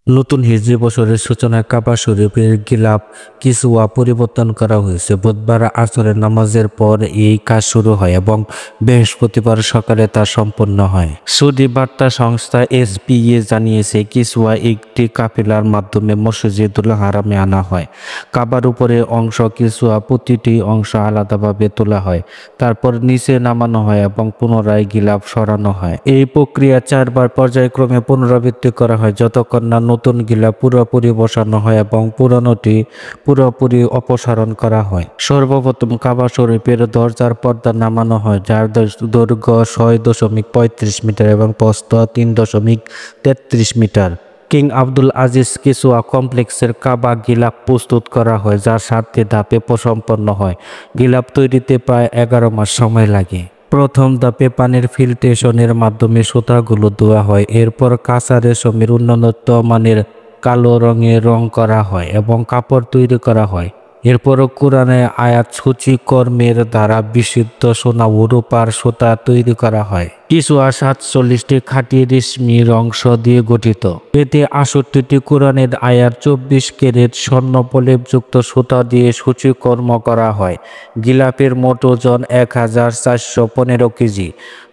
নতুন হিজরি বছরের সূচনায় কাবা শরীফের গিলাফ কিসওয়া পরিবর্তন করা হয়েছে। বুধবার আসরের নামাজের পর এই কাজ শুরু হয় এবং বৃহস্পতিবার সকালে তা সম্পন্ন হয়। সৌদি বার্তা সংস্থা এসপিএ জানিয়েছে, কিসওয়া একটি কাফেলার মাধ্যমে মসজিদুল হারামে আনা হয়। কাবার উপরের অংশ কিসওয়া প্রতিটি অংশ আলাদাভাবে তোলা হয়, তারপর নিচে নামানো হয় এবং পুনরায় গিলাফ সরানো হয়। এই প্রক্রিয়া 4 বার পর্যায়ক্রমে পুনরাবৃত্তি করা হয়, যতক্ষণ না নতুন গিলাফ পুরোপুরি বসানো হয় এবং পুরনোটি পুরোপুরি অপসারণ করা হয়। সর্বপ্রথম কাবা শরীফের দরজার পর্দা নামানো হয়, যার দৈর্ঘ্য 6.35 মিটার এবং প্রস্থ 3.33 মিটার। কিং আব্দুল আজিজ কিসওয়া কমপ্লেক্সের কাবা গিলাফ প্রস্তুত করা হয়, যা 7টি ধাপে সম্পন্ন হয়। গিলাফ তৈরিতে প্রায় 11 মাস সময় লাগে। প্রথম ধাপে পানির ফিল্ট্রেশনের মাধ্যমে সুতাগুলো ধোয়া হয়। এরপর কাঁচা রেশমের উন্নত মানের কালো রঙে রং করা হয় এবং কাপড় তৈরি করা হয়। এরপর কোরআনের আয়াত সূচিকর্মের দ্বারা বিশুদ্ধ সোনা ও রূপার সুতা তৈরি করা হয়। কিসওয়া 47টি খাঁটি রেশমির অংশ দিয়ে গঠিত। এতে 68টি কোরআনের আয়াত 24 ক্যারেট স্বর্ণ প্রলেপযুক্ত সুতা দিয়ে সূচিকর্ম করা হয়। গিলাফের মোট ওজন 1415 কেজি।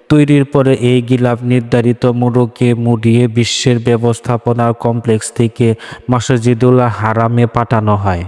তৈরির পরে এই গিলাফ নির্ধারিত মোড়কে মুড়িয়ে বিশ্বের ব্যবস্থাপনার কমপ্লেক্স থেকে মসজিদুল হারামে পাঠানো হয়।